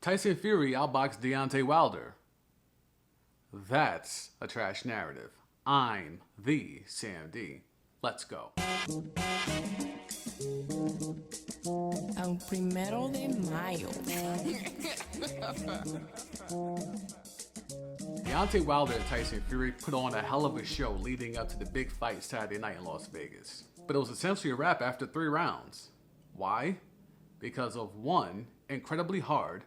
Tyson Fury outboxed Deontay Wilder. That's a trash narrative. I'm the Sam D. Let's go. El 1 de Mayo. Deontay Wilder and Tyson Fury put on a hell of a show leading up to the big fight Saturday night in Las Vegas. But it was essentially a wrap after 3 rounds. Why? Because of one incredibly hard,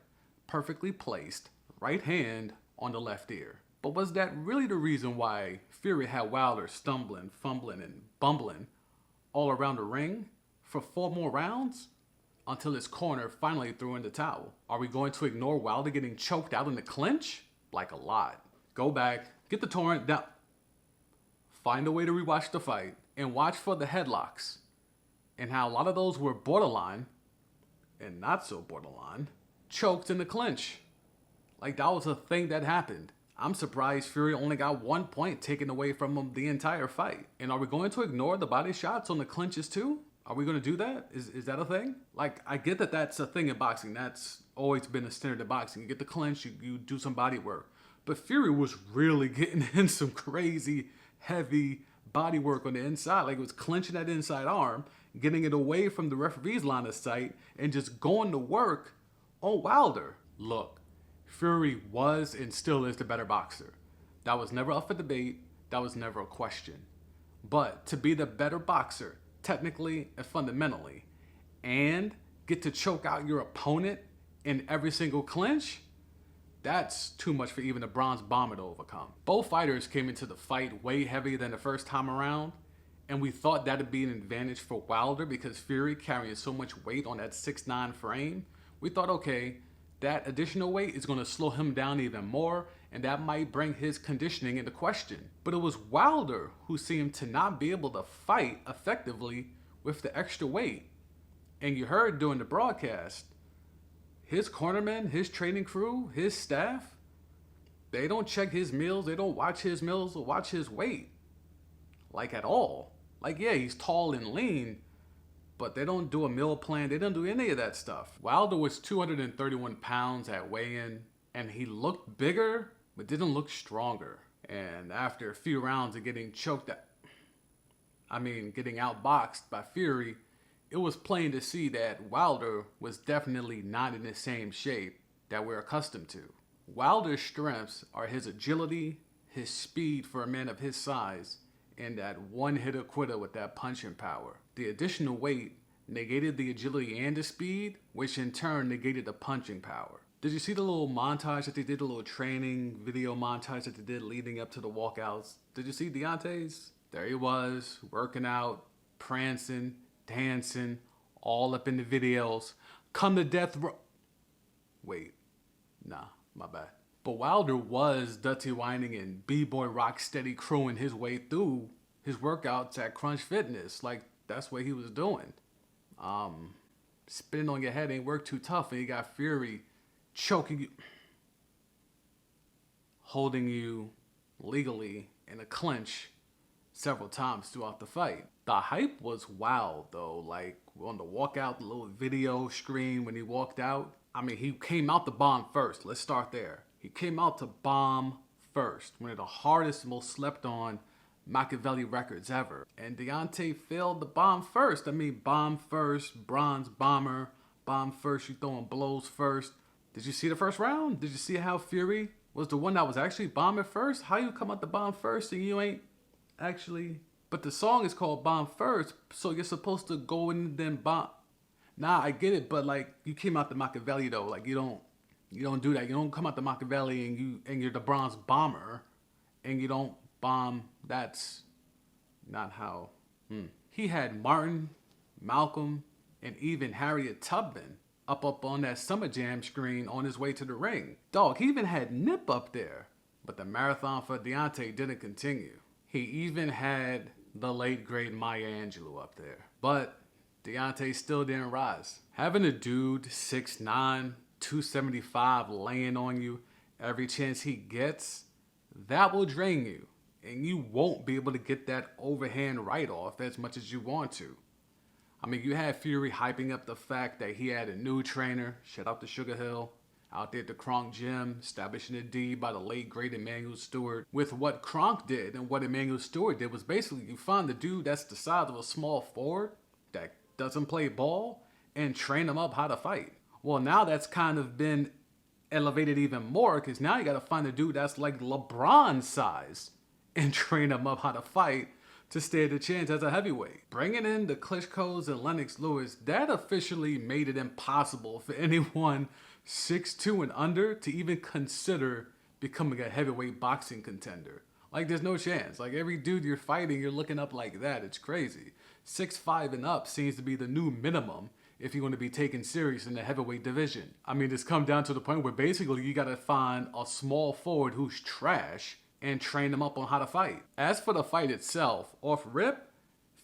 perfectly placed right hand on the left ear. But was that really the reason why Fury had Wilder stumbling, fumbling, and bumbling all around the ring for 4 more rounds? Until his corner finally threw in the towel. Are we going to ignore Wilder getting choked out in the clinch? Like a lot. Go back, get the torrent down, find a way to rewatch the fight, and watch for the headlocks. And how a lot of those were borderline, and not so borderline, choked in the clinch. Like that was a thing that happened. I'm surprised Fury only got 1 point taken away from him the entire fight. And are we going to ignore the body shots on the clinches too? Are we going to do that? Is that a thing? Like, I get that that's a thing in boxing. That's always been a standard in boxing. You get the clinch, you do some body work. But Fury was really getting in some crazy, heavy body work on the inside. Like, it was clenching that inside arm, getting it away from the referee's line of sight, and just going to work on Wilder. Look, Fury was and still is the better boxer. That was never up for debate. That was never a question. But to be the better boxer, technically and fundamentally, and get to choke out your opponent in every single clinch, that's too much for even a bronze bomber to overcome. Both fighters came into the fight way heavier than the first time around, and we thought that'd be an advantage for Wilder because Fury carrying so much weight on that 6'9" frame. We thought, okay, that additional weight is going to slow him down even more, and that might bring his conditioning into question. But it was Wilder who seemed to not be able to fight effectively with the extra weight. And you heard during the broadcast, his cornermen, his training crew, his staff, they don't check his meals, they don't watch his meals or watch his weight. Like at all. Like, yeah, he's tall and lean, but they don't do a meal plan. They don't do any of that stuff. Wilder was 231 pounds at weigh-in, and he looked bigger, but didn't look stronger. And after a few rounds of getting getting outboxed by Fury, it was plain to see that Wilder was definitely not in the same shape that we're accustomed to. Wilder's strengths are his agility, his speed for a man of his size, and that one-hitter quitter with that punching power. The additional weight negated the agility and the speed, which in turn negated the punching power. Did you see the little montage that they did, the little training video montage that they did leading up to the walkouts? Did you see Deontay's? There he was, working out, prancing, dancing, all up in the videos. Come to death row. Wait, nah, my bad. But Wilder was dirty whining and b-boy rock steady crewing his way through his workouts at Crunch Fitness. Like, that's what he was doing. Spinning on your head ain't work too tough, and you got Fury choking you, holding you legally in a clinch several times throughout the fight. The hype was wild though. Like on the walkout, the little video screen when he walked out. He came out to bomb first. Let's start there. He came out to bomb first. One of the hardest, most slept on Machiavelli records ever. And Deontay failed to bomb first. Bomb first, bronze bomber, bomb first, you throwing blows first. Did you see the first round? Did you see how Fury was the one that was actually bombing first? How you come out the bomb first and you ain't actually... But the song is called Bomb First, so you're supposed to go in and then bomb. Nah, I get it, but like you came out the Machiavelli though. Like you don't do that. You don't come out the Machiavelli and you're the bronze bomber and you don't bomb. That's not how. He had Martin, Malcolm, and even Harriet Tubman up on that Summer Jam screen on his way to the ring. Dog, he even had Nip up there. But the marathon for Deontay didn't continue. He even had the late great Maya Angelou up there. But Deontay still didn't rise. Having a dude 6'9", 275 laying on you every chance he gets, that will drain you. And you won't be able to get that overhand right off as much as you want to. You had Fury hyping up the fact that he had a new trainer. Shout out to Sugar Hill. out there at the Kronk gym, establishing a D by the late great Emmanuel Stewart. With what Kronk did and what Emmanuel Stewart did was basically you find the dude that's the size of a small forward that doesn't play ball and train him up how to fight. Well, now that's kind of been elevated even more because now you got to find a dude that's like LeBron size and train him up how to fight to stand a chance as a heavyweight. Bringing in the Klitschko's and Lennox Lewis, that officially made it impossible for anyone 6'2" and under to even consider becoming a heavyweight boxing contender. Like, there's no chance. Like, every dude you're fighting, you're looking up like that. It's crazy. 6'5" and up seems to be the new minimum if you want to be taken serious in the heavyweight division. I mean, it's come down to the point where basically you got to find a small forward who's trash and train them up on how to fight. As for the fight itself, off rip,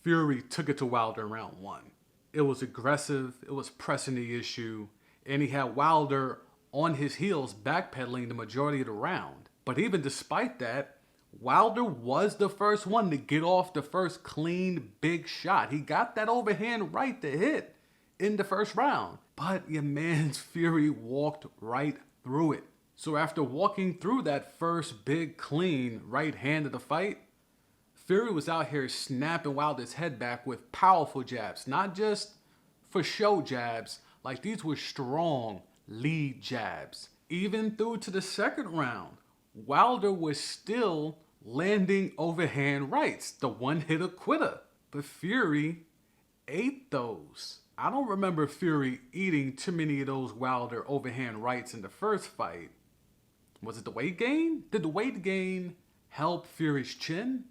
Fury took it to Wilder in round 1. It was aggressive, it was pressing the issue, and he had Wilder on his heels backpedaling the majority of the round. But even despite that, Wilder was the first one to get off the first clean, big shot. He got that overhand right to hit in the first round. But your man's Fury walked right through it. So after walking through that first big, clean right hand of the fight, Fury was out here snapping Wilder's head back with powerful jabs. Not just for show jabs, like these were strong lead jabs. Even through to the second round, Wilder was still landing overhand rights, the one-hitter quitter. But Fury ate those. I don't remember Fury eating too many of those Wilder overhand rights in the first fight. Was it the weight gain? Did the weight gain help Fury's chin?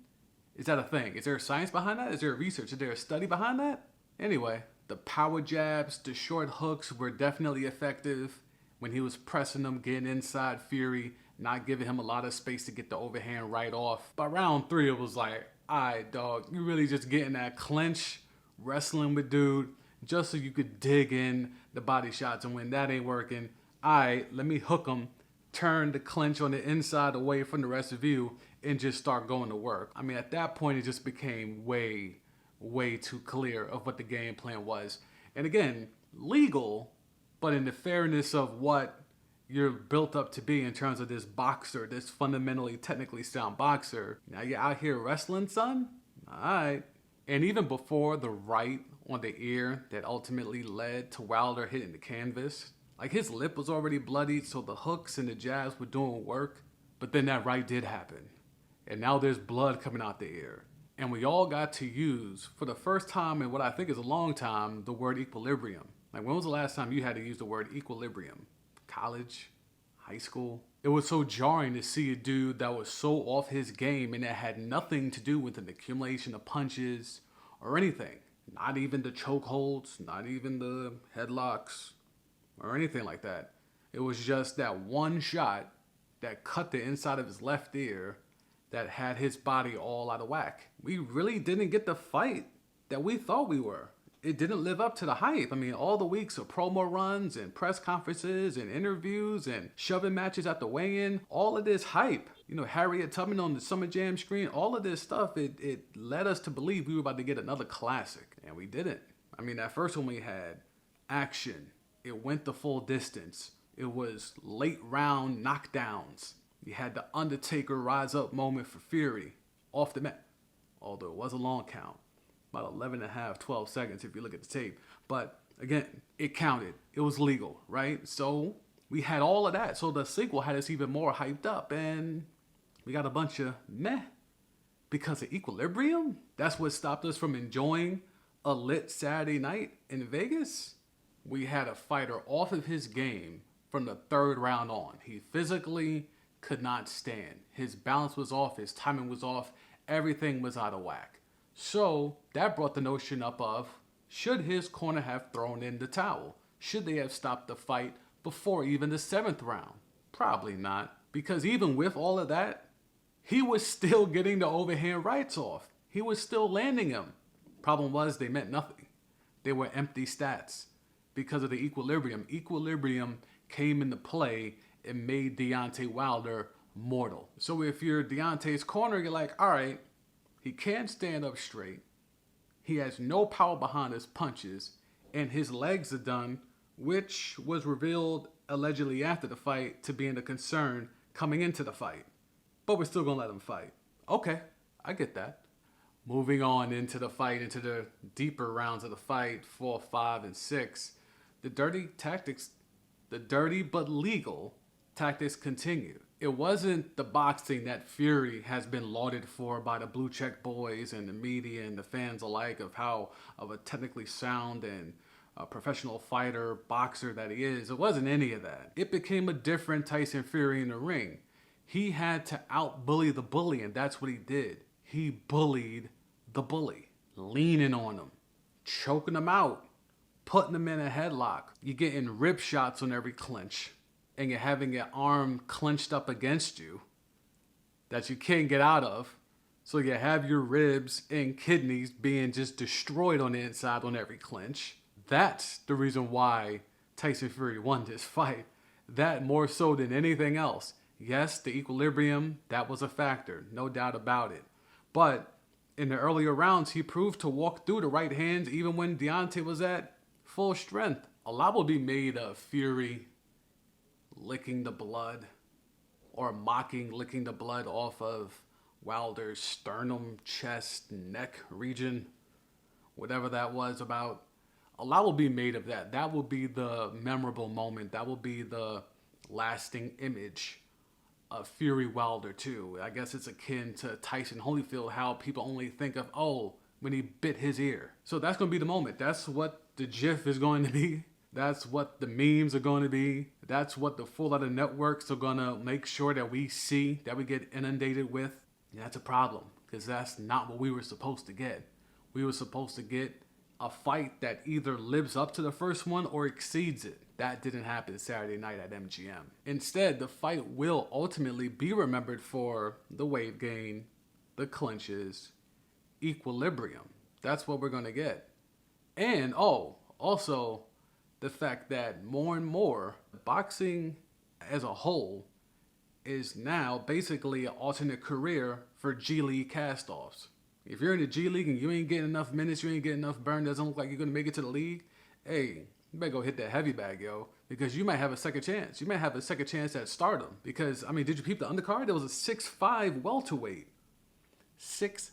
Is that a thing? Is there a science behind that? Is there a research? Is there a study behind that? Anyway, the power jabs, the short hooks were definitely effective when he was pressing them, getting inside Fury, not giving him a lot of space to get the overhand right off. By round 3, it was like, all right, dog, you really just getting that clinch, wrestling with dude, just so you could dig in the body shots. And when that ain't working, all right, let me hook him, turn the clinch on the inside away from the rest of you, and just start going to work. I mean, at that point, it just became way too clear of what the game plan was. And again, legal, but in the fairness of what you're built up to be in terms of this boxer, this fundamentally, technically sound boxer. Now you're out here wrestling, son? All right. And even before the right on the ear that ultimately led to Wilder hitting the canvas, like his lip was already bloodied, so the hooks and the jabs were doing work. But then that right did happen. And now there's blood coming out the ear. And we all got to use, for the first time in what I think is a long time, the word equilibrium. Like, when was the last time you had to use the word equilibrium? College? High school? It was so jarring to see a dude that was so off his game and it had nothing to do with an accumulation of punches or anything. Not even the chokeholds, not even the headlocks or anything like that. It was just that one shot that cut the inside of his left ear that had his body all out of whack. We really didn't get the fight that we thought we were. It didn't live up to the hype. I mean, all the weeks of promo runs and press conferences and interviews and shoving matches at the weigh-in, all of this hype, you know, Harriet Tubman on the Summer Jam screen, all of this stuff, it led us to believe we were about to get another classic, and we didn't. I mean, that first one we had, action. It went the full distance. It was late round knockdowns. You had the Undertaker rise up moment for Fury off the mat, although it was a long count. About 11 and a half, 12 seconds if you look at the tape. But again, it counted. It was legal, right? So we had all of that. So the sequel had us even more hyped up. And we got a bunch of meh because of equilibrium. That's what stopped us from enjoying a lit Saturday night in Vegas. We had a fighter off of his game from the third round on. He physically could not stand. His balance was off. His timing was off. Everything was out of whack. So that brought the notion up of, should his corner have thrown in the towel? Should they have stopped the fight before even the 7th round? Probably not, because even with all of that, he was still getting the overhand rights off. He was still landing them. Problem was, they meant nothing. They were empty stats because of the equilibrium. Equilibrium came into play and made Deontay Wilder mortal. So if you're Deontay's corner, you're like, all right, he can't stand up straight. He has no power behind his punches, and his legs are done, which was revealed allegedly after the fight to being a concern coming into the fight. But we're still gonna let him fight. Okay, I get that. Moving on into the fight, into the deeper rounds of the fight, 4, 5, and 6, the dirty but legal tactics continued. It wasn't the boxing that Fury has been lauded for by the blue check boys and the media and the fans alike of how of a technically sound and a professional fighter, boxer that he is. It wasn't any of that. It became a different Tyson Fury in the ring. He had to out-bully the bully, and that's what he did. He bullied the bully, leaning on him, choking him out, putting him in a headlock. You're getting rib shots on every clinch, and you're having your arm clenched up against you that you can't get out of. So you have your ribs and kidneys being just destroyed on the inside on every clinch. That's the reason why Tyson Fury won this fight. That more so than anything else. Yes, the equilibrium, that was a factor, no doubt about it. But in the earlier rounds, he proved to walk through the right hands even when Deontay was at full strength. A lot will be made of Fury licking the blood or mocking licking the blood off of Wilder's sternum, chest, neck region, whatever that was about. A lot will be made of that. That will be the memorable moment. That will be the lasting image of Fury Wilder too. I guess it's akin to Tyson Holyfield, how people only think of, oh, when he bit his ear. So that's going to be the moment. That's what the GIF is going to be. That's what the memes are going to be. That's what the full other networks are going to make sure that we see, that we get inundated with. And that's a problem, because that's not what we were supposed to get. We were supposed to get a fight that either lives up to the first one or exceeds it. That didn't happen Saturday night at MGM. Instead, the fight will ultimately be remembered for the weight gain, the clinches, equilibrium. That's what we're going to get. And, also the fact that more and more boxing as a whole is now basically an alternate career for G League castoffs. If you're in the G League and you ain't getting enough minutes, you ain't getting enough burn, doesn't look like you're going to make it to the league, hey, you better go hit that heavy bag, yo, because you might have a second chance. You might have a second chance at stardom. Because, I mean, did you peep the undercard? There was a 6'5" welterweight. 6'5"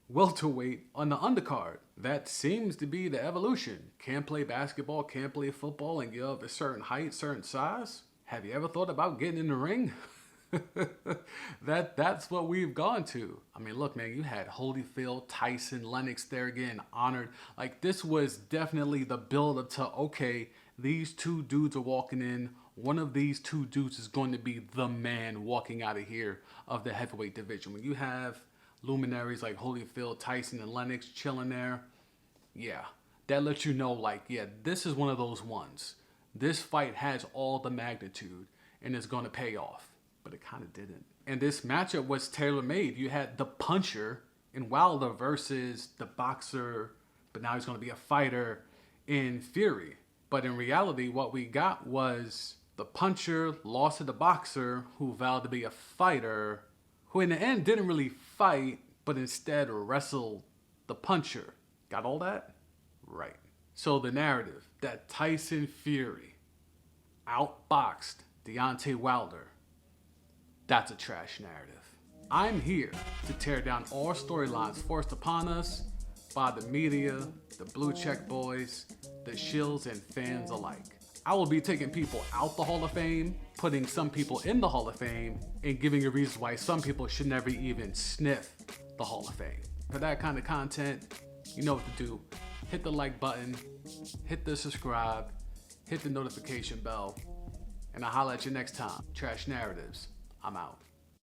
welterweight on the undercard. That seems to be the evolution. Can't play basketball, can't play football, and you're of a certain height, certain size. Have you ever thought about getting in the ring? That's what we've gone to. I mean, look, man, you had Holyfield, Tyson, Lennox there getting honored. Like, this was definitely the build up to, okay, these two dudes are walking in. One of these two dudes is going to be the man walking out of here of the heavyweight division. When you have luminaries like Holyfield, Tyson, and Lennox chilling there, yeah, that lets you know, like, yeah, this is one of those ones. This fight has all the magnitude and it's going to pay off. But it kind of didn't. And this matchup was tailor-made. You had the puncher in Wilder versus the boxer, but now he's going to be a fighter in Fury. But in reality, what we got was the puncher lost to the boxer who vowed to be a fighter, who in the end didn't really fight, but instead wrestled the puncher. Got all that? Right. So the narrative that Tyson Fury outboxed Deontay Wilder, that's a trash narrative. I'm here to tear down all storylines forced upon us by the media, the blue check boys, the shills, and fans alike. I will be taking people out the Hall of Fame, putting some people in the Hall of Fame, and giving you reasons why some people should never even sniff the Hall of Fame. For that kind of content, you know what to do. Hit the like button, hit the subscribe, hit the notification bell, and I'll holler at you next time. Trash Narratives. I'm out.